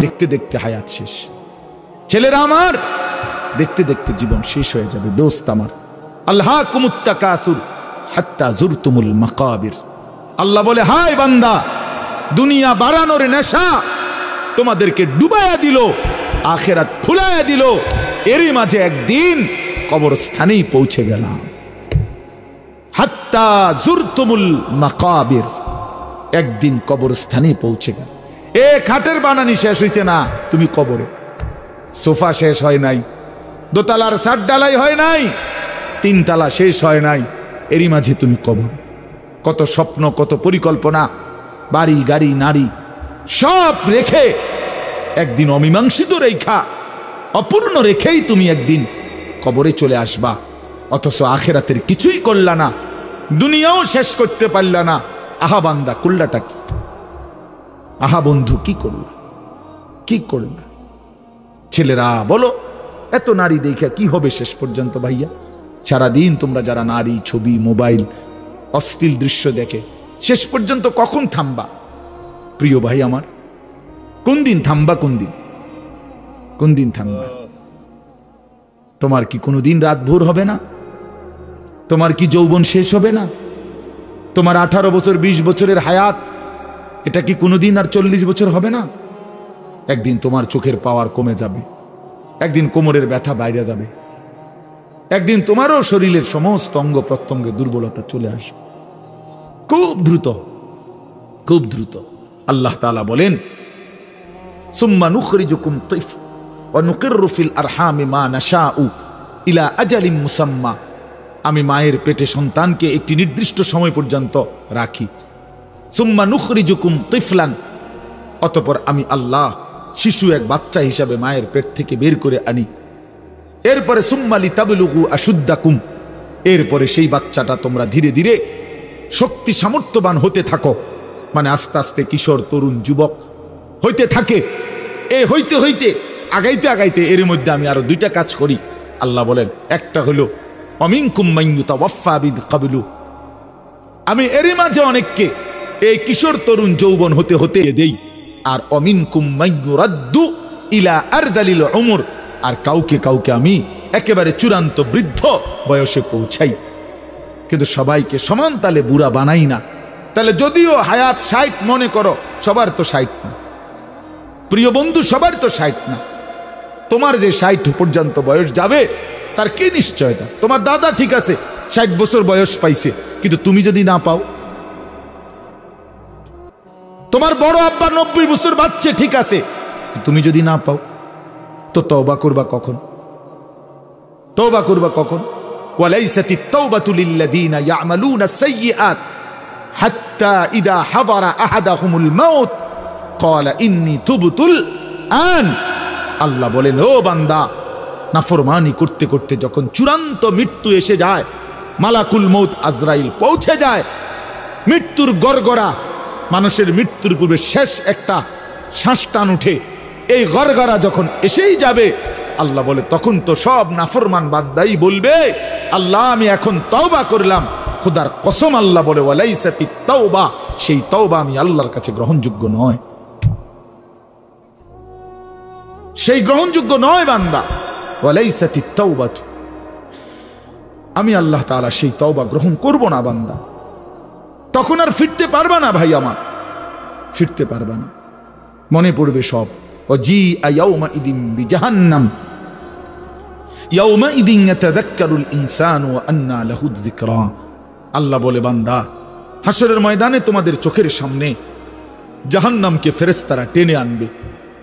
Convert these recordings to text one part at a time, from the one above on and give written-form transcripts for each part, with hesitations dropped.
দেখতে দেখতে হায়াত শেষ। ছেলেরা আমার, দেখতে দেখতে জীবন শেষ হয়ে যাবে। দোস্ত আমার, আল্লাহকুমুত তাকাসুর হাত্তা জুরতুমুল মাকাবির। আল্লাহ বলে, হায় বান্দা, দুনিয়া বাড়ানোর নেশা তোমাদেরকে ডুবাইয়া দিল, আখিরাত ফুলাইয়া দিল। এরই মাঝে একদিন কবরস্থানেই পৌঁছে গেলাম। হাত্তা জুরতুমুল মাকাবির, একদিন কবরস্থানে পৌঁছে গেল। এ খাটের বানানি শেষ হয়েছে না, তুমি কবরে। সোফা শেষ হয় নাই, দোতলার ছাদ ঢালাই হয় নাই, তিনতলা শেষ হয় নাই, এরই মাঝে তুমি কবরে। কত স্বপ্ন, কত পরিকল্পনা, বাড়ি গাড়ি নারী সব রেখে একদিন অমীমাংসিত রেখা, অপূর্ণ রেখেই তুমি একদিন কবরে চলে আসবা। অথচ আখিরাতের কিছুই করলা না, দুনিয়াও শেষ করতে পারলা না। আহা বান্দা, করলাটা কি? আহা বন্ধু, কি করলা, কি করলা? ছেলেরা বলো, এত নারী দেখা কি হবে শেষ পর্যন্ত? ভাইয়া, সারাদিন তোমরা যারা নারী, ছবি, মোবাইল, অশ্লীল দৃশ্য দেখে, শেষ পর্যন্ত কখন থামবা? প্রিয় ভাই আমার, কোন দিন থামবা? কোন দিন থামবা? তোমার কি কোনোদিন রাত ভোর হবে না? তোমার কি যৌবন শেষ হবে না? তোমার 18 বছর 20 বছরের হায়াত, এটা কি কোনোদিন আর 40 বছর হবে না? একদিন তোমার চোখের পাওয়ার কমে যাবে, একদিন কোমরের ব্যথা বাইরে যাবে, একদিন তোমারও শরীরের সমস্ত অঙ্গ প্রত্যঙ্গে দুর্বলতা চলে আসবে। খুব দ্রুত, খুব দ্রুত। আল্লাহ তাআলা বলেন, সুম্মা নুখরিজুকুম তিফ ওয়া নুকিররু ফিল আরহামি মা নাশাউ ইলা আজালিম মুসাম্মা। আমি মায়ের পেটে সন্তানকে একটি নির্দিষ্ট সময় পর্যন্ত রাখি। সুম্মা নুখরিজুকুম তিফলান, অতঃপর আমি আল্লাহ শিশু, এক বাচ্চা হিসাবে মায়ের পেট থেকে বের করে আনি। এরপরে সুম্মা লিতাবলুগু আশুদ্দাকুম, এরপরে সেই বাচ্চাটা তোমরা ধীরে ধীরে শক্তি সামর্থ্যবান হতে থাকো, মানে আস্তে আস্তে কিশোর, তরুণ, যুবক হইতে থাকে। এ হইতে হইতে আগাইতে আগাইতে এর মধ্যে আমি আরো 2টা কাজ করি। আল্লাহ বলেন, একটা হলো অমিনকুম মান ইউতাওয়াফফা বিদ ক্বাবলু, আমি এর মাঝে অনেককে এই কিশোর, তরুণ, যৌবন হতে হতে দেই। আর অমিনকুম মান ইউরাদ্দু ইলা আরদালিল উমর, আর কাউকে কাউকে আমি একেবারে চূড়ান্ত বৃদ্ধ বয়সে পৌঁছাই। কিন্তু সবাইকে সমান তালে বুড়া বানাই না। তাহলে যদিও হায়াত 60 মনে করো, সবার তো 60 না প্রিয় বন্ধু, সবার তো 60 না। তোমার যে 60 পর্যন্ত বয়স যাবে তার কি নিশ্চয়তা? তোমার দাদা ঠিক আছে 60 বছর বয়স পাইছে, কিন্তু তুমি যদি না পাও। তোমার বড় আব্বা 90 বছর বাচ্চা ঠিক আছে, তুমি যদি না পাও, তো তওবা করবা কখন? তওবা করবা কখন? ওয়ালাইসাতিত তাওবাতু লিল্লাযিনা ইয়ামালুনা সাইয়্যাত হাত্তা ইযা হাদারা আহাদাহুমুল মাউত ক্বালা ইন্নী তুবতুল আন। আল্লাহ বলেন, ও বান্দা, নাফরমানি করতে করতে যখন চূড়ান্ত মৃত্যু এসে যায়, মালাকুল মউত আজরাইল পৌঁছে যায়, মৃত্যুর গড়গড়া, মানুষের মৃত্যুর পূর্বে শেষ একটা শ্বাস টান উঠে, এই গড়গড়া যখন এসেই যাবে, আল্লাহ বলে, তখন তো সব নাফরমান বান্দাই বলবে, আল্লাহ আমি এখন তওবা করলাম। খোদার কসম, আল্লাহ বলে, ওয়ালাইসাতিত তাওবা, সেই তওবা আমি আল্লাহর কাছে গ্রহণযোগ্য নয়, সেই গ্রহণযোগ্য নয় বান্দা। ওয়ালাইসাতিত তাওবাতু, আমি আল্লাহ তাআলা সেই তওবা গ্রহণ করব না বান্দা। তখন আর ফিরতে পারবা না ভাই আমার, ফিরতে পারবা না, মনে পড়বে সব। ওয়াজিআ ইয়াউমাইদিন বিজাহান্নাম ইয়াউমাইদিন ইয়াতাযাক্কারুল ইনসানু ওয়া আন্না লাহু যিকরা। আল্লাহ বলে, বান্দা, হাসরের ময়দানে তোমাদের চোখের সামনে জাহান্নামকে ফেরেশতারা টেনে আনবে।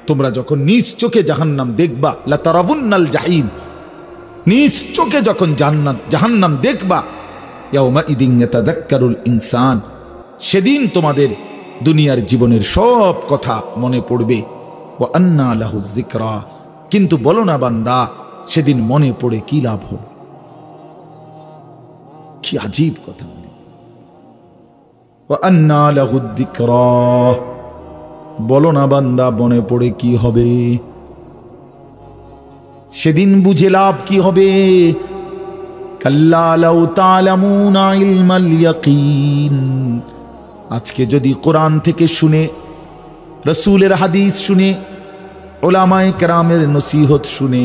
তোমরা যখন নিজ চোখে জাহান্নাম দেখবা, লা তারাবুন্নাল জাহিম, নিজ চোখে যখন জাহান্নাম দেখবা, ইয়াউমাইদিন ইয়াতাযাক্কারুল ইনসান, সেদিন তোমাদের দুনিয়ার জীবনের সব কথা মনে পড়বে। ওয়া আন্না লাহু যিকরা, কিন্তু বলো না বান্দা, সেদিন মনে পড়ে কি লাভ হবে? কি আজীব কথা! ওয়া আন্না লাহু যিকরা, বলো না বান্দা, মনে পড়ে কি হবে? সেদিন বুঝে লাভ কি হবে? কাল্লা লাউ তা'লামুনা ইলমাল ইয়াকিন। আজকে যদি কোরআন থেকে শুনে, রাসূলের হাদিস শুনে উলামায়ে কেরামের নসিহত শুনে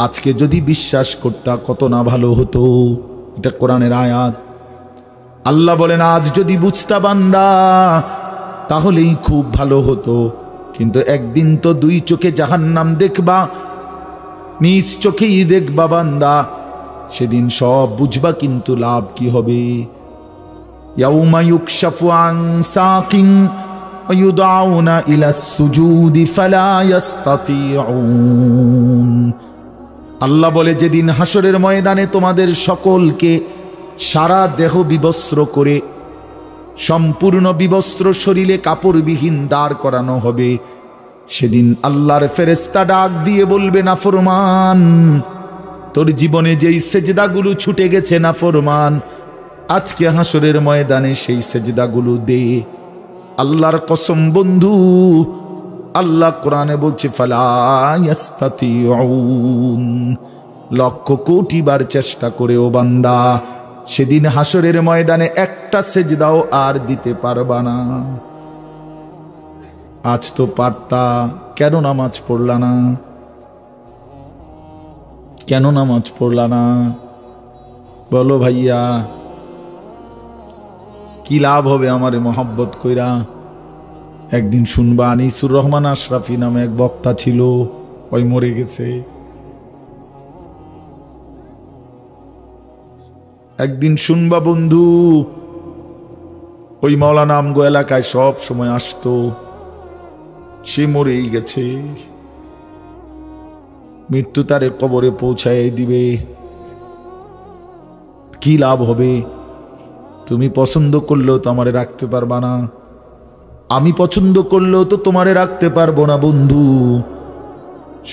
আজকে যদি বিশ্বাস করতা কত না ভালো হতো। এটা কোরআনের আয়াত। আল্লাহ বলেন আজ যদি বুঝতা বান্দা তাহলেই খুব ভালো হতো, কিন্তু একদিন তো দুই চোখে জাহান্নাম দেখবা, নিজ চোখেই দেখবা বান্দা, সেদিন সব বুঝবা, কিন্তু লাভ কি হবে? ইয়াউমা ইউকশাফু আন সাকিন ওয়া ইউদআউনা ইলাস সুজুদি ফালা ইস্তাতিউন। আল্লাহ বলে যেদিন হাসরের ময়দানে তোমাদের সকলকে সারা দেহ বিবস্ত্র করে সম্পূর্ণ বিবস্ত্র শরীরে কাপড়বিহীন দাঁড় করানো হবে, সেদিন আল্লাহর ফেরেশতা ডাক দিয়ে বলবে নাফরমান, তোর জীবনে যেই সেজদাগুলো ছুটে গেছে নাফরমান, আজকে হাসরের ময়দানে সেই সেজদাগুলো দে। আল্লাহর কসম বন্ধু, আল্লাহ কোরআনে বলছে ফালা ইস্তাতিউন, লক্ষ কোটি বার চেষ্টা করেও বান্দা সেদিন হাসরের ময়দানে একটা সেজদাও আর দিতে পারবা না। আজ তো পারতা, কেন নামাজ পড়লা না? কেন নামাজ পড়লা না বলো ভাইয়া? কি লাভ হবে আমার মহব্বত কইরা? একদিন শুনবা আনিসুর রহমান আশরাফি নামে এক বক্তা ছিল, ওই মরে গেছে। একদিন শুনবা বন্ধু, ওই মাওলানা আমগো এলাকায় সব সময় আসতো, সে মরেই গেছে। মৃত্যু তারে কবরে পৌঁছায় দিবে। কি লাভ হবে? তুমি পছন্দ করলেও তো আমারে রাখতে পারবা না, আমি পছন্দ করলেও তো তোমারে রাখতে পারবো না বন্ধু।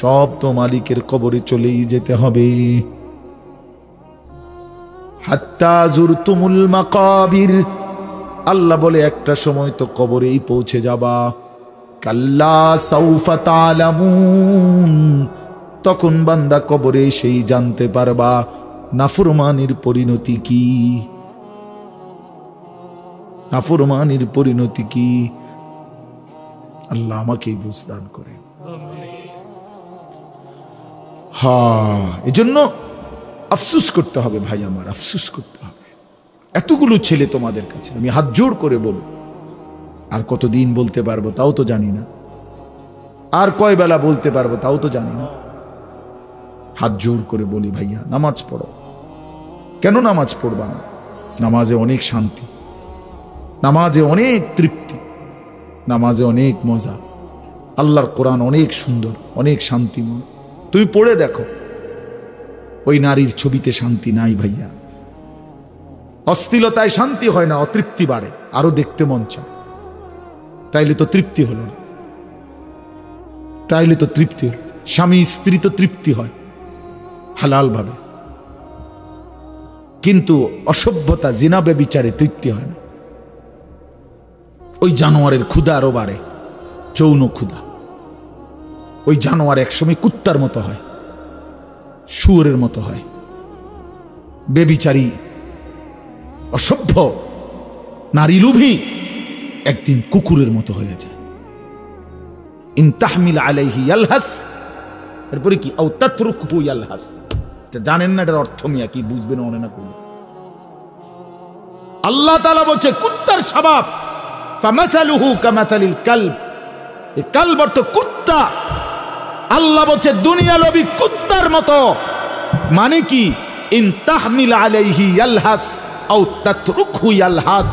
সব তো মালিকের কবরে চলেই যেতে হবে। হাত্তা জুরতুমুল মাকাবির, আল্লাহ বলে একটা সময় তো কবরেই পৌঁছে যাবা। কাল্লা সাউফা তা'লামুন, তখন বান্দা কবরে সেই জানতে পারবা নাফরমানির পরিণতি কি। নাফরমানির পরিণতি কি? আল্লাহ আমাকেই বুঝদান করে। হ্যাঁ, এজন্য আফসোস করতে হবে ভাই আমার, আফসোস করতে হবে। এতগুলো ছেলে তোমাদের কাছে আমি হাত জোড় করে বলব, আর কতদিন বলতে পারবো তাও তো জানি না, আর কয় বেলা বলতে পারবো তাও তো জানি না। হাত জোড় করে বলি ভাইয়া, নামাজ পড়ো। কেন নামাজ পড়বা না? নামাজে অনেক শান্তি, নামাজে অনেক তৃপ্তি, নামাজে অনেক মজা। আল্লাহর কোরআন অনেক সুন্দর, অনেক শান্তিময়। তুমি পড়ে দেখো, ওই নারীর ছবিতে শান্তি নাই ভাইয়া। অশ্লীলতায় শান্তি হয় না, অতৃপ্তি বাড়ে, আরো দেখতে মন চায়। তাইলে তো তৃপ্তি হলো না, তাইলে তো তৃপ্তি হলো। স্বামী স্ত্রী তো তৃপ্তি হয় হালাল ভাবে, কিন্তু অসভ্যতা জিনা ব্যভিচারে তৃপ্তি হয় না। ওই জানোয়ারের ক্ষুধা আরো বাড়ে, যৌন ক্ষুধা। ওই জানোয়ার একসময় কুত্তার মতো হয়, শুয়োরের মতো হয়। ব্যভিচারী অসভ্য নারী লোভী একদিন কুকুরের মতো হয়ে যায়। ইন তাহমিল আলাইহি ইয়ালহাস, এরপরে কি আও তাতরুকহু ইয়ালহাস। জানেন না এটার অর্থ মিয়া কি? বুঝবেন মনে না করলে। আল্লাহ তাআলা বলছে কুত্তার স্বভাব, ফামাসালুহু কামাসালিল কালব। এই কালব অর্থ কুত্তা। আল্লাহ বলছে দুনিয়া লোভী কুত্তার মতো। মানে কি? ইন তাহমিল আলাইহি ইয়ালহাস আও তাতরুকহু ইয়ালহাস।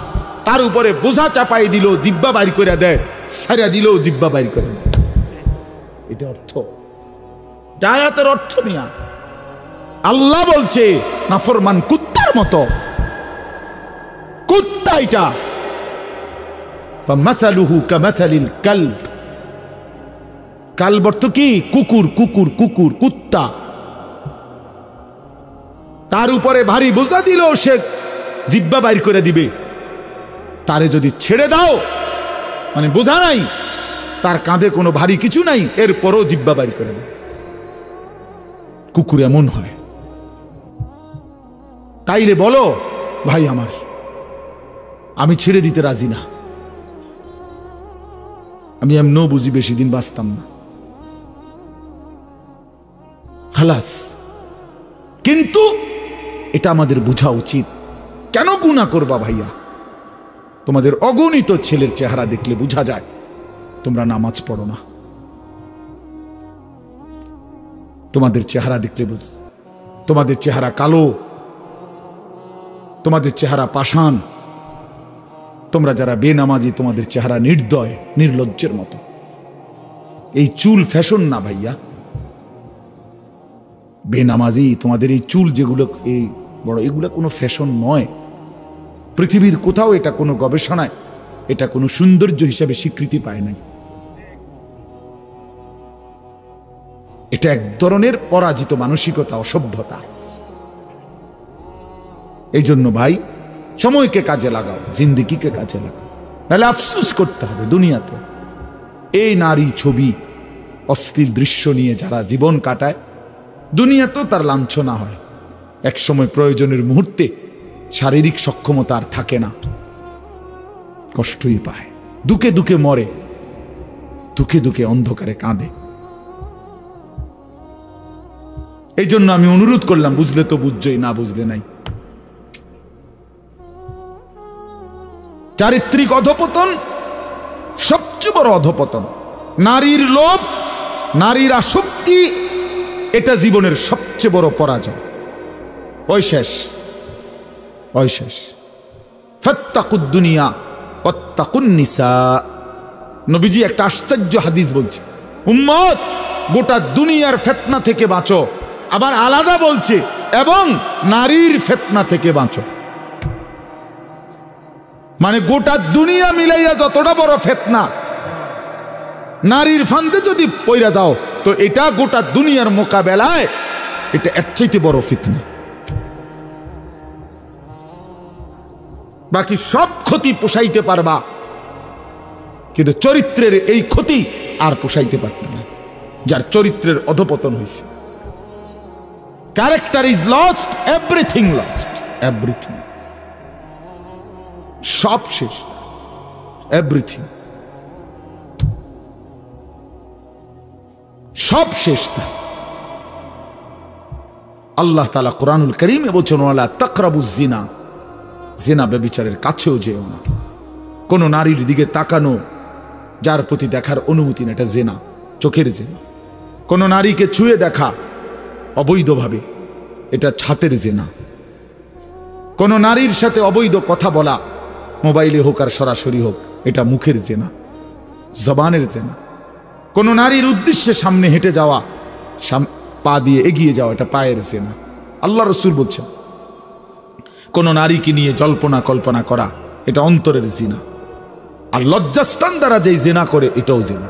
তার উপরে বোঝা চাপাই দিল, জিহ্বা বাইর করে দেয়, ছাড়া দিল, জিহ্বা বাইর করে দেয়। এটা অর্থ, আয়াতের অর্থ মিয়া। আল্লাহ বলছে নাফরমান কুত্তার মতো, কুত্তা এটা। ফামাসালুহু কামাসালিল কালব। কালব অর্থ কি? কুকুর, কুকুর, কুকুর, কুত্তা। তার উপরে ভারী বোঝা দিল, সে জিহ্বা বাইর করে দিবে। তারে যদি ছেড়ে দাও, মানে বোঝা নাই, তার কাঁধে কোনো ভারী কিছু নাই, এরপরও জিহ্বা বাইর করে দেবে। কুকুর এমন হয়। তাইলে বলো ভাই আমার, আমি ছেড়ে দিতে রাজি না। আমি এমনও বুঝি বেশি দিন বাঁচতাম না। খালাস। কিন্তু এটা আমাদের বোঝা উচিত। কেন গুনাহ করবা ভাইয়া? তোমাদের অগণিত ছেলের চেহারা দেখলে বোঝা যায় তোমরা নামাজ পড়ো না। তোমাদের চেহারা দেখলে তোমাদের চেহারা কালো, তোমাদের চেহারা পাষাণ। তোমরা যারা বেনামাজি তোমাদের চেহারা নির্দয়, নির্লজ্জের মতো। এই চুল ফ্যাশন না ভাইয়া। বেনামাজি তোমাদের এই চুল যেগুলো এই বড়, এগুলো কোনো ফ্যাশন নয়। পৃথিবীর কোথাও এটা কোনো গবেষণায় এটা কোনো সৌন্দর্য হিসাবে স্বীকৃতি পায় নাই। এটা এক ধরনের পরাজিত মানসিকতা, অসভ্যতা। এই জন্য ভাই সময়কে কাজে লাগাও, জিন্দেগিকে কাজে লাগাও, নাহলে আফসোস করতে হবে দুনিয়াতে। এই নারী ছবি, অশ্লীল দৃশ্য নিয়ে যারা জীবন কাটায়, দুনিয়াতেও তার লাঞ্ছনা হয়। এক সময় প্রয়োজনের মুহূর্তে শারীরিক সক্ষমতা আর থাকে না, কষ্টই পায়, দুঃখে দুঃখে মরে, দুঃখে দুঃখে অন্ধকারে কাঁদে। এই জন্য আমি অনুরোধ করলাম, বুঝলে তো বুঝছই, না বুঝলে নাই। চারিত্রিক অধপতন সবচেয়ে বড় অধপতন। নারীর লোভ, নারীর আসক্তি, এটা জীবনের সবচেয়ে বড় পরাজয়। ওই শেষ, ওই শেষ। ফাত্তাকুদ দুনিয়া ওয়াত্তাকুন নিসা। নবীজি একটা আশ্চর্য হাদিস বলছে, উম্মত গোটা দুনিয়ার ফিতনা থেকে বাঁচো। আবার আলাদা বলছে, এবং নারীর ফিতনা থেকে বাঁচো। মানে গোটা দুনিয়া মিলাইয়া যতটা বড় ফিতনা, নারীর ফান্দে যদি পইরা যাও তো এটা গোটা দুনিয়ার মোকাবেলায় এটা এর চাইতে বড় ফিতনা। বাকি সব ক্ষতি পোষাইতে পারবা, কিন্তু চরিত্রের এই ক্ষতি আর পোষাইতে পারবে না, যার চরিত্রের অধপতন হয়েছে। Character is lost, everything lost, everything সব শেষ, এভরিথিং সব শেষ। তাই আল্লাহ তাআলা কোরআনুল কারীমে বলেছেন, ওয়ালা তাকরাবুজ জিনা, জিনা ব্যভিচারের কাছেও যেও না। কোন নারীর দিকে তাকানো, যার প্রতি দেখার অনুমতি না, এটা জিনা, চোখের জিনা। কোন নারীকে ছুঁয়ে দেখা অবৈধভাবে, এটা ছাতের জিনা। কোন নারীর সাথে অবৈধ কথা বলা, মোবাইলে হোক আর সরাসরি হোক, এটা মুখের জিনা, জবানের জিনা। কোন নারীর উদ্দেশ্যে সামনে হেঁটে যাওয়া, পা দিয়ে এগিয়ে যাওয়া, এটা পায়ের জিনা। আল্লাহ রাসূল বলছেন, কোন নারীকে নিয়ে জল্পনা কল্পনা করা, এটা অন্তরের জিনা। আর লজ্জাস্থান দ্বারা যেই জিনা করে, এটাও জিনা।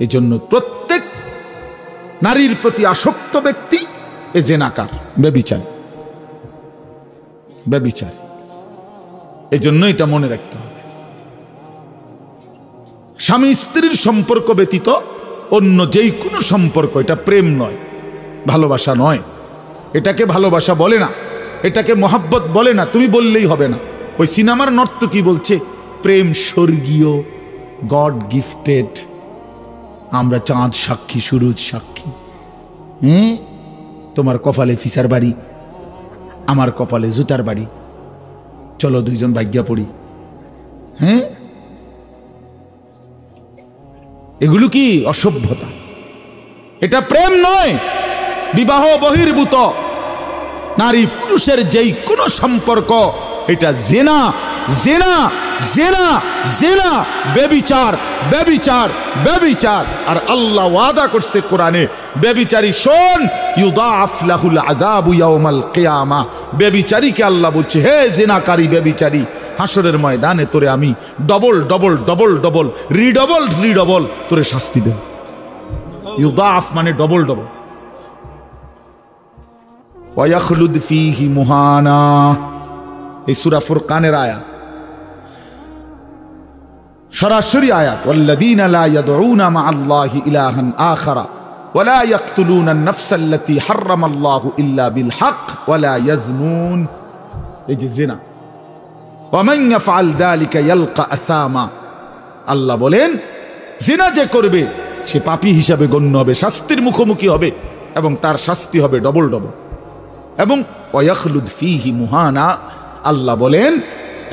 এই জন্য প্রত্যেক নারীর প্রতি আসক্ত ব্যক্তি এ জিনাকার, ব্যভিচারী, ব্যভিচারী। এই জন্য এটা মনে রাখতে হবে। স্বামী স্ত্রীর সম্পর্ক ব্যতীত অন্য যেই কোনো সম্পর্ক, এটা প্রেম নয়, ভালোবাসা নয়। এটাকে ভালোবাসা বলে না, এটাকে মহাব্বত বলে না, তুমি বললেই হবে না। ওই সিনেমার নর্তকী বলছে প্রেম স্বর্গীয়, গড গিফটেড, আমরা চাঁদ সাক্ষী, সুরজ সাক্ষী। তোমার কপালে ফিসার বাড়ি, আমার কপালে জুতার বাড়ি, চলো দুইজন ভাগ্যা পড়ি। এগুলো কি অসভ্যতা? এটা প্রেম নয়, বিবাহ বহির্ভূত নারী পুরুষের যেই কোনো সম্পর্ক, এটা জিনা, জিনা, জিনা, জিনা, ব্যভিচার, ব্যভিচার, ব্যভিচার। আর আল্লাহ ওয়াদা করছে কোরআনে, ব্যভিচারী শোন, ইউদাআফ লাহুল আযাবু ইয়াউমাল কিয়ামা। ব্যভিচারীকে আল্লাহ বলছে, হে জিনাকারী ব্যভিচারী, হাসরের ময়দানে তোরে আমি ডবল ডবল ডবল ডবল রিডবল রিডবল তোরে শাস্তি দেব। ইউদাআফ মানে ডবল ডবল। ওয়া ইয়াখলুদ ফীহি মুহানা, এই সূরা ফুরকানের আয়াত, সরাসরি আয়াত। ওয়াল্লাযীনা লা ইয়াদউনা মা'আল্লাহি ইলাহান আখারা ওয়া লা ইয়াকতুলুনা আন-নাফসা আল্লাতী হারামাল্লাহু ইল্লা বিল হক ওয়া লা ইয়াজনুন। এই যে জিনা, ওয়া মান ইয়াফআল যালিকা ইয়ালকা আসামা। আল্লাহ বলেন, জিনা যে করবে সে পাপী হিসাবে গণ্য হবে, শাস্তির মুখোমুখি হবে এবং তার শাস্তি হবে ডবল ডবল। এবং ওয়াখলুদ ফীহি মুহানা, আল্লাহ বলেন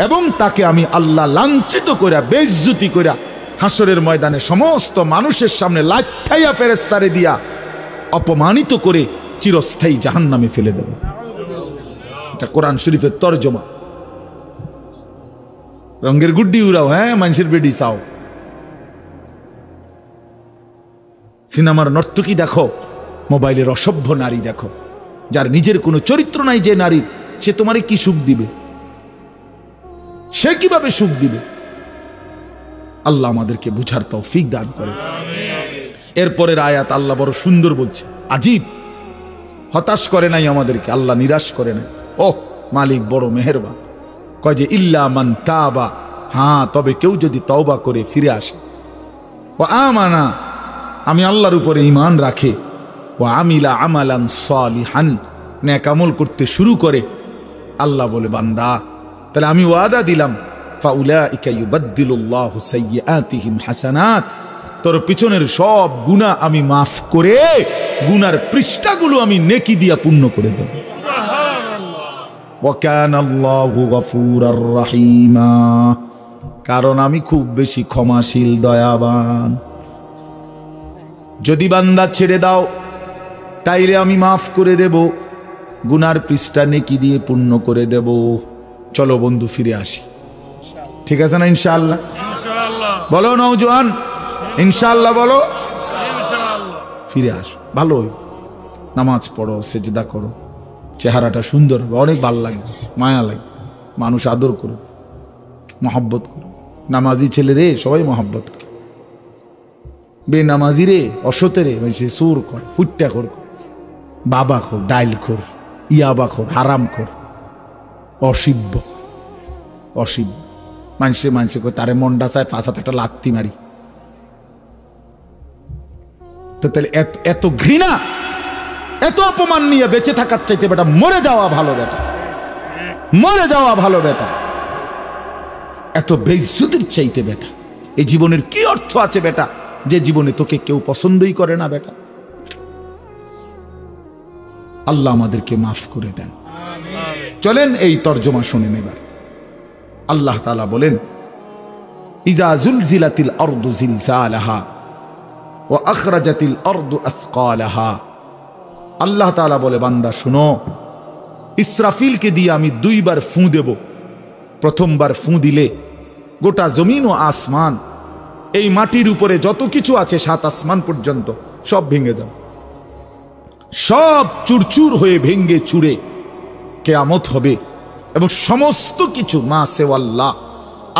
এবং তাকে আমি আল্লাহ লাঞ্ছিত কইরা বেইজ্জতি কইরা হাসরের ময়দানে সমস্ত মানুষের সামনে লাঠাইয়া ফেরেশতারে দিয়া অপমানিত করে চিরস্থায়ী জাহান্নামে ফেলে দেব। এটা কোরআন শরীফের তরজমা। রঙের গুড্ডি উড়াও, হ্যাঁ মানুষের বেডি চাও। সিনেমার নর্তকী দেখো, মোবাইলের অসভ্য নারী দেখো, যার নিজের কোনো চরিত্র নাই যে নারীর, সে তোমারে কি সুখ দিবে? সে কিভাবে সুখ দিবে? আল্লাহ আমাদেরকে বুঝার তৌফিক দান করে। এরপরের আয়াত আল্লাহ বড় সুন্দর বলছে, আজীব, হতাশ করে নাই আমাদেরকে, আল্লাহ নিরাশ করে নাই। ওহ, মালিক বড় মেহেরবান। কয় যে ইল্লা মান তাবা, হ্যাঁ তবে কেউ যদি তওবা করে ফিরে আসে, ও আমানা, আমি আল্লাহর উপরে ঈমান রাখে, ও আমিলা আমালান সালিহান, নেক আমল করতে শুরু করে, আল্লাহ বলে বান্দা তাহলে আমি ওয়াদা দিলাম, ফাউলাইকা ইউবাদদিলুল্লাহু সাইয়্যাতিহিম হাসানাত, তোর পিছনের সব গুনাহ আমি মাফ করে গুনার পৃষ্ঠাগুলো আমি নেকি দিয়া পূর্ণ করে দেব। ওয়া কানাল্লাহু গফুরার রহিমা, কারণ আমি খুব বেশি ক্ষমাশীল দয়াবান। যদি বান্দা ছেড়ে দাও তাইলে আমি মাফ করে দেব, গুনার পৃষ্ঠা নেকি দিয়ে পূর্ণ করে দেব। চলো বন্ধু ফিরে আসি, ঠিক আছে না? ইনশাআল্লাহ বলো নওজোয়ান, ইনশাআল্লাহ বলো। ফিরে আসো, ভালো নামাজ পড়ো, সেজদা করো, চেহারাটা সুন্দর হবে, অনেক ভালো লাগবে, মায়া লাগবে, মানুষ আদর করবে, মহব্বত করবে। নামাজি ছেলে রে সবাই মহব্বত করে, বেনামাজি রে অসতে রে সে সুর কর, ফুট্টা খোর, বাবা খোর, ডাইল খোর, ইয়াবা খোর, হারাম খোর, অসিব্য অসিব্য। মানুষে করে তারে মনটা চায় ফাঁসাতে একটা লাত্তি মারি। তো তাহলে এত ঘৃণা, এত অপমান নিয়ে বেঁচে থাকার চাইতে বেটা মরে যাওয়া ভালো, বেটা মরে যাওয়া ভালো, বেটা এত বেইজ্জতির চাইতে বেটা এই জীবনের কি অর্থ আছে বেটা, যে জীবনে তোকে কেউ পছন্দই করে না বেটা। আল্লাহ আমাদেরকে মাফ করে দেন। চলেন এই তর্জমা শুনেন এবার। আল্লাহ তাআলা বলেন, ইজা জুলজিলাতিল আরদু জিলজালাহা ওয়া আখরাজাতিল আরদু আসকালাহা। আল্লাহ তাআলা বলে, বান্দা শুনো, ইসরাফিলকে দিয়ে আমি দুইবার ফুঁ দেব। প্রথমবার ফুঁ দিলে গোটা জমিন ও আসমান, এই মাটির উপরে যত কিছু আছে 7 আসমান পর্যন্ত সব ভেঙে যাবে, সব চুরচুর হয়ে ভেঙে চুরে কিয়ামত হবে এবং সমস্ত কিছু মা সেওয়াল্লাহ,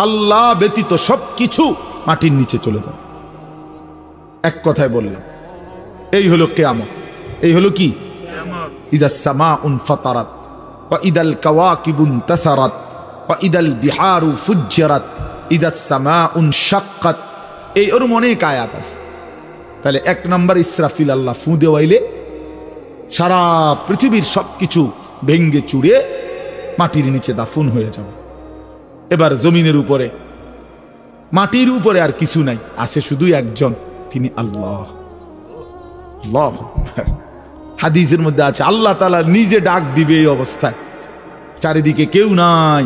আল্লাহ ব্যতীত সব কিছু মাটির নিচে চলে যাবে। এক কথায় বললাম, এই হলো কিয়ামত। এই হলো কি? ইদাস সামাউন ফাতারাত ওয়া ইদাল কাওয়াকিবুন তাসারাত ওয়া ইদাল বিহারু ফুজ্জিরাত ইদাস সামাউন শাক্কাত। এই ওর অনেক আয়াত আছে। তাহলে 1 নম্বর ইসরাফিল আল্লাহ ফুঁ দেওয়াইলে সারা পৃথিবীর সবকিছু ভেঙ্গে চুড়ে মাটির নিচে দাফন হয়ে যাবে। এবার জমিনের উপরে, মাটির উপরে আর কিছু নাই, আছে শুধু একজন, তিনি আল্লাহ। আল্লাহু আকবার। হাদিসের মধ্যে আছে আল্লাহ তাআলা নিজে ডাক দিবে এই অবস্থায়, চারিদিকে কেউ নাই।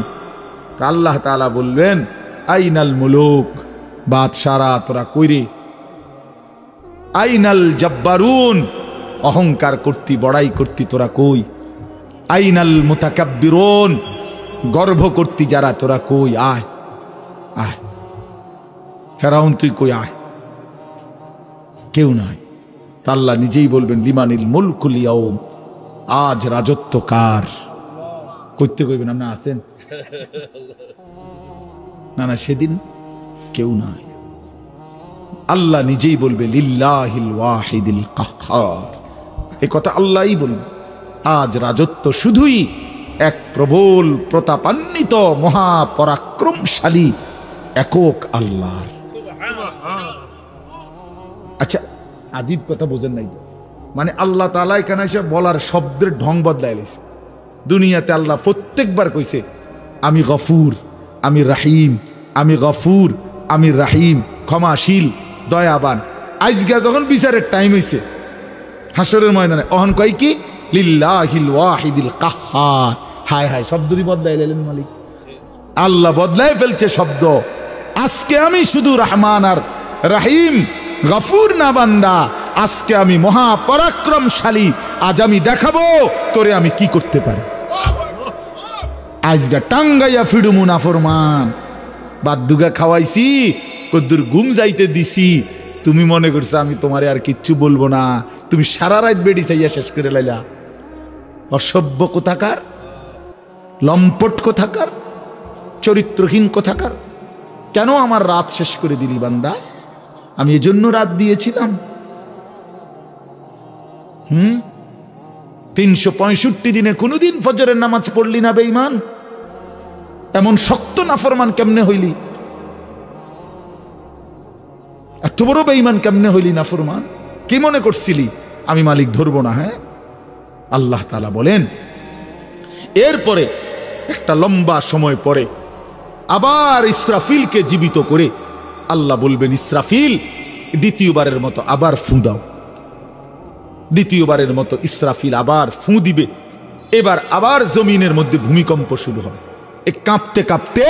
আল্লাহ তাআলা বলবেন, আইনাল মুলুক, বাদশারা তোরা কইরে, আইনাল জব্বারুন, অহংকার করতি বড়াই করতি তোরা কই, আইনাল মুতাকাব্বিরুন, গর্ব করতি যারা তোরা কই, আয় আয়। ফেরাউন তুই কই আয়, কেউ নাই। তা আল্লাহ নিজেই বলবেন, লিমানিল মুলকুল ইয়াউম, আজ রাজত্ব কার? করতে কইবেন আপনি আছেন না? না, সেদিন কেউ নাই। আল্লাহ নিজেই বলবে, লিল্লাহিল ওয়াহিদিল কাহ্হার, এই কথা আল্লাহই বলবে। আজ রাজত্ব শুধুই এক প্রবল প্রতাপান্বিত মহাপরাক্রমশালী একক আল্লাহর। আচ্ছা, আজীব কথা বোঝেন নাই তো? মানে আল্লাহ তাআলা এখানে এসে বলার শব্দের ঢং বদলাই লেছে। দুনিয়াতে আল্লাহ প্রত্যেকবার কইছে, আমি গফুর, আমি রাহিম, আমি গফুর, আমি রাহিম, ক্ষমাশীল, দয়াবান। আজকে যখন বিচারের টাইম হইছে হাসরের ময়দানে, অহন কয় কি লিল্লাহিল ওয়াহিদিল কাহ্হার। হায় হায়, শব্দই বদলাইলেন মালিক, আল্লাহ বদলাই ফেলছে শব্দ। আজকে আমি শুধু রহমান আর রহিম গফুর না বান্দা, আজকে আমি মহাপরাক্রমশালী। আজ আমি দেখাবো তোরে আমি কি করতে পারি। আজকে টাঙ্গাইয়া ফিডুমু নাফরমান, বাদ্দুগা খাওয়াইছি, কদ্দুর ঘুম যাইতে দিছি, তুমি মনে করছো আমি তোমারে আর কিচ্ছু বলবো না, তুমি সারা রাত বেড়ি চাইয়া শেষ করে লাইলা। অসভ্য কোথাকার, লম্পট কোথাকার, চরিত্রহীন কোথাকার। কেন আমার রাত শেষ করে দিলি বান্দা? আমি এজন্য রাত দিয়েছিলাম। 365 দিনে কোনদিন ফজরের নামাজ পড়লি না বেঈমান? এমন শক্ত নাফরমান কেমনে হইলি? এত বড় বেঈমান কেমনে হইলি নাফরমান? কি মনে করছিলি আমি মালিক ধরবো না? হ্যাঁ, আল্লাহ তাআলা বলেন এরপরে একটা লম্বা সময় পরে আবার ইসরাফিলকে জীবিত করে আল্লাহ বলবেন, ইসরাফিল দ্বিতীয়বারের মতো আবার ফু দাও। দ্বিতীয়বারের মতো ইসরাফিল আবার ফু দিবে। এবার আবার জমিনের মধ্যে ভূমিকম্প শুরু হবে। এ কাঁপতে কাঁপতে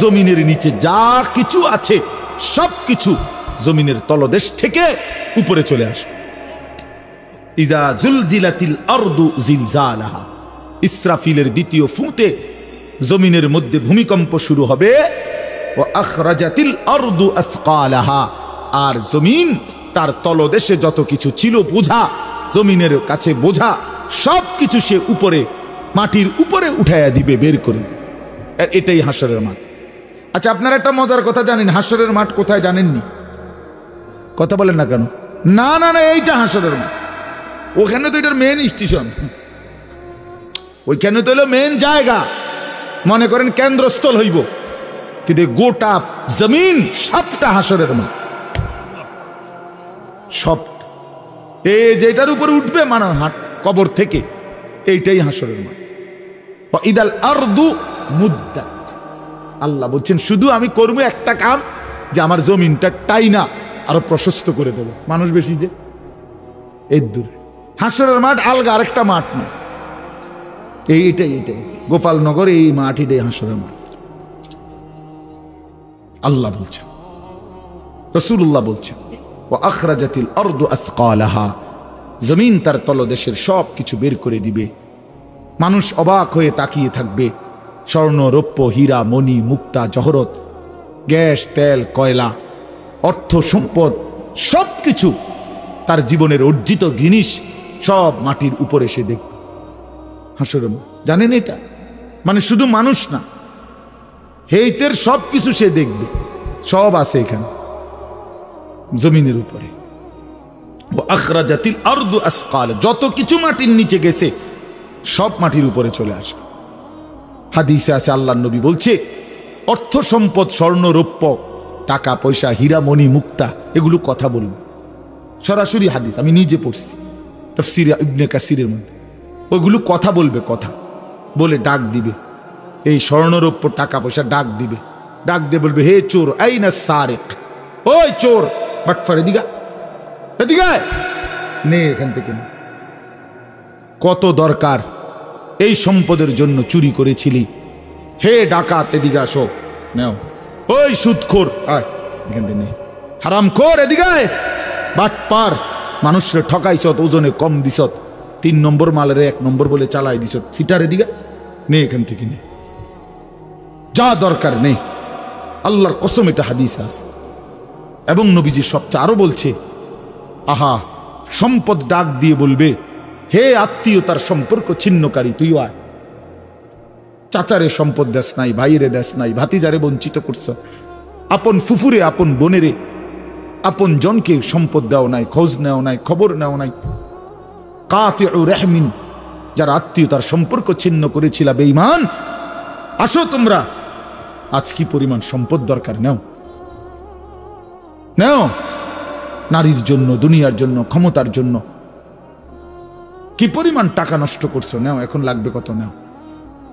জমিনের নিচে যা কিছু আছে সব কিছু জমিনের তলদেশ থেকে উপরে চলে আসবে। ইজা জুলজিলাতিল আরদু জিলজালাহা, ইসরাফিলের দ্বিতীয় ফুতে জমিনের মধ্যে ভূমিকম্প শুরু হবে। ও আখরাজাতিল আরদু আসকালাহা, আর জমিন তার তলদেশে যত কিছু ছিল বোঝা, জমিনের কাছে বোঝা সব কিছু সে উপরে মাটির উপরে উঠাইয়া দিবে, বের করে দিবে। এটাই হাসরের মাঠ। আচ্ছা, আপনারা একটা মজার কথা জানেন, হাসরের মাঠ কোথায় জানেননি? কথা বলেন না কেন? না না না, এইটা হাসরের মাঠ। ওখানে তো এটার মেন স্টেশন, ওইখানে তো হলো মেন জায়গা, মনে করেন কেন্দ্রস্থল হইব, কিন্তু গোটা জমিন সবটা হাসরের মাঠ। সব এই যেটার উপরে উঠবে মানে কবর থেকে, এইটাই হাসরের মাঠ। ইদাল আরদু মুদ্দাত, আল্লাহ বলছেন শুধু আমি করবো একটা কাম, যে আমার জমিনটা টাইনা আরো প্রশস্ত করে দেবো। মানুষ বেশি যে এই দূরে, হাসরের মাঠ আলগা আরেকটা মাঠ না, এইটাই গোপালনগর এই মাঠ, এটাই হাসরের মাঠ। আল্লাহ বলছেন, রাসূলুল্লাহ বলছেন, ওয়া আখরাজাতিল আরদু আসকালাহা, জমিন তার তলদেশের সব কিছু বের করে দিবে। মানুষ অবাক হয়ে তাকিয়ে থাকবে। স্বর্ণ, রৌপ্য, হীরা, মণি, মুক্তা, জহরত, গ্যাস, তেল, কয়লা, অর্থ সম্পদ সব কিছু তার জীবনের অর্জিত জিনিস সব মাটির উপরে সে দেখবে হাসরের মাঠ। জানেন এটা? মানে শুধু মানুষ না, হেইতের সব কিছু সে দেখবে, সব আছে এখানে জমিনের উপরে। ও আখরাজাতিল আরদু আসকাল, যত কিছু মাটির নিচে গেছে সব মাটির উপরে চলে আসবে। হাদিসে আছে, আল্লাহর নবী বলছে, অর্থ সম্পদ, স্বর্ণ, রৌপ্য, টাকা পয়সা, হীরা, মণি, মুক্তা, এগুলো কথা বলবে। সরাসরি হাদিস, আমি নিজে পড়ছি তাফসীরে ইবনে কাসিরের মধ্যে। ওইগুলো কথা বলবে, কথা বলে ডাক দিবে। এই স্বর্ণ, রৌপ্য, টাকা পয়সা ডাক দিবে, ডাক দিয়ে বলবে, হে চোর, আইনা সারিক, ওই চোর বাটফার, এদিকে এদিকে নে, এখান থেকে নে। কত দরকার এই সম্পদের জন্য চুরি করেছিলি, হে ডাকাত এদিকে আসো, নাও। ওই সুদখোর, আয় এখান থেকে নে। হারামখোর, এদিকে বাটপার, মানুষরে ঠকাইছত, ওজনে কম দিছত, 3 নম্বর মালের 1 নম্বর বলে চালাই দিছত, সিটার এদিকে নে, এখান থেকে নে, যা দরকার নেই। আল্লাহর কসম, এটা হাদিসে আছে। এবং নবীজি সবচেয়ে আরো বলছে, আহা, সম্পদ ডাক দিয়ে বলবে, হে আত্মীয়তার সম্পর্ক ছিন্নকারী, তুই আয়। চাচারে সম্পদ দেশ নাই, ভাইরে দেশ নাই, ভাতিজারে বঞ্চিত করছ, আপন ফুফুরে, আপন বোনেরে, আপন জনকে সম্পদ দেও নাই, খোঁজ নেও নাই, খবর নেও নাই। কাতিউ রাহমিন, যারা আত্মীয়তার সম্পর্ক ছিন্ন করেছিল, বেঈমান, আসো তোমরা, আজ কি পরিমাণ সম্পদ দরকার, নাও নাও। নারীর জন্য, দুনিয়ার জন্য, ক্ষমতার জন্য কি পরিমাণ টাকা নষ্ট করছো, নাও, এখন লাগবে কত, নাও।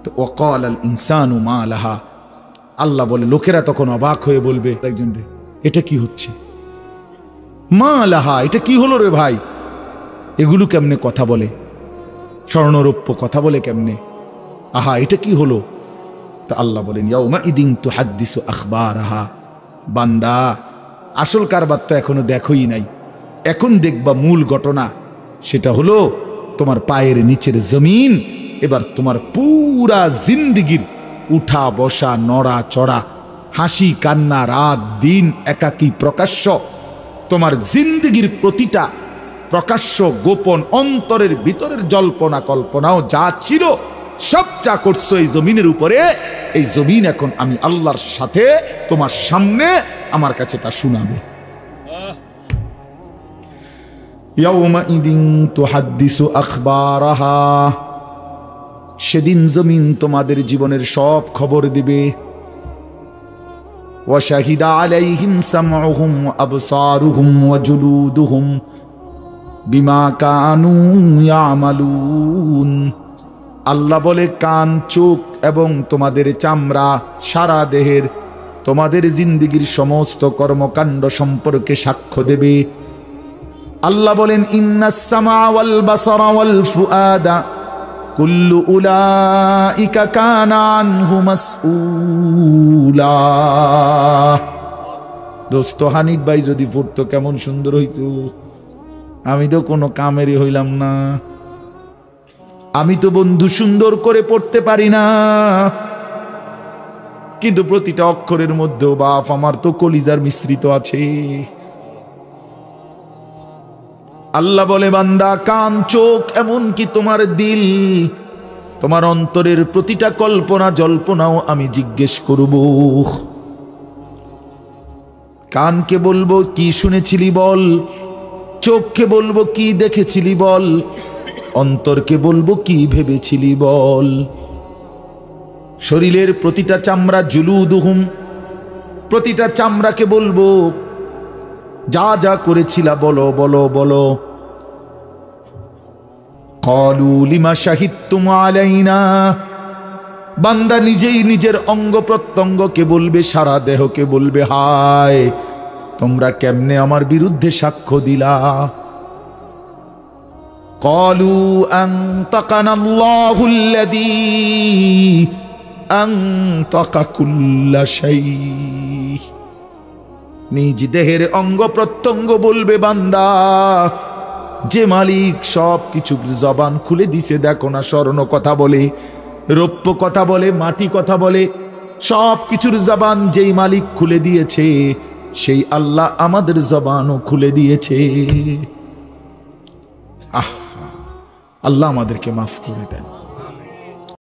তো ওয়াকাল আল ইনসানু মা লাহা, আল্লাহ বলে, লোকেরা তখন অবাক হয়ে বলবে একজন, এটা কি হচ্ছে? মা লাহা, এটা কি হলো রে ভাই? এগুলো কেমনে কথা বলে? স্বর্ণরৌপ্য কথা বলে কেমনে? আহা, এটা কি হলো? তা আল্লাহ বলেন ইয়াউমা ইদিন তুহাদ্দিসু আখবারাহা, বান্দা আসল কারবার তো এখনো দেখোই নাই, এখন দেখবা মূল ঘটনা। সেটা হলো তোমার পায়ের নিচের জমিন এবার তোমার পুরা জিন্দিগির উঠা বসা, নড়া চড়া, হাসি কান্না, রাত দিন, একাকী প্রকাশ্য, তোমার জিন্দিগির প্রতিটা প্রকাশ্য গোপন অন্তরের ভিতরের জল্পনা কল্পনাও যা ছিল সব যা করছো এই জমিনের উপরে, এই জমিন এখন আমি আল্লাহর সাথে তোমার সামনে আমার কাছে তা শুনাবে। ইয়াউমাইদিন তুহাদ্দিসু আখবারাহা, সেদিন জমিন তোমাদের জীবনের সব খবর দিবে। ওয়া শাহিদা আলাইহিম সামউহুম ওয়া আবসারুহুম ওয়া জুলুদুহুম বিমা কানু ইয়ামালুন। আল্লাহ বলে কান, চোখ এবং তোমাদের চামড়া, সারা দেহের তোমাদের জিন্দিগির সমস্ত কর্মকাণ্ড সম্পর্কে সাক্ষ্য দেবে। আল্লাহ বলেন ইন্নাস সামা ওয়াল বাসারা ওয়াল ফুআদা কুল্লু উলাইকা কানা আনহু মাসউলা। দোস্ত হানিফ ভাই যদি পড়তো কেমন সুন্দর হইতো। আমি তো কোনো কামেরই হইলাম না, আমি তো বন্ধু সুন্দর করে পড়তে পারি না, কিন্তু প্রতিটা অক্ষরের মধ্যেও বাপ আমার তো কলিজার মিশ্রিত আছে। আল্লাহ বলে বান্দা কান, চোখ, এমন কি তোমার দিল, তোমার অন্তরের প্রতিটা কল্পনা জল্পনাও আমি জিজ্ঞেস করব। কানকে বলবো কি শুনেছিলি বল, চোখকে বলবো কি দেখেছিলি বল, অন্তরকে বলবো কি ভেবেছিলি বল। শরীরের প্রতিটা চামড়া জুলুদুহুম, প্রতিটা চামড়াকে বলবো যা যা করেছিলা বলো বলো বলো। ক্বালু লিমা শাহিদতুম আলাইনা, বান্দা নিজেই নিজের অঙ্গ প্রত্যঙ্গকে বলবে, সারা দেহকে বলবে হায় তোমরা কেমনে আমার বিরুদ্ধে সাক্ষ্য দিলা। ক্বালু আনতাকানাল্লাহুল্লাযী আনতাকা কুল্লা শাই, নিজ দেহের অঙ্গ প্রত্যঙ্গ বলবে বান্দা যে মালিক সব কিছুর জবান খুলে দিছে, দেখো না স্বর্ণ কথা বলে, রৌপ্য কথা বলে, মাটি কথা বলে, সব কিছুর জবান যেই মালিক খুলে দিয়েছে সেই আল্লাহ আমাদের জবানও খুলে দিয়েছে। আল্লাহ আমাদেরকে মাফ করে দেন।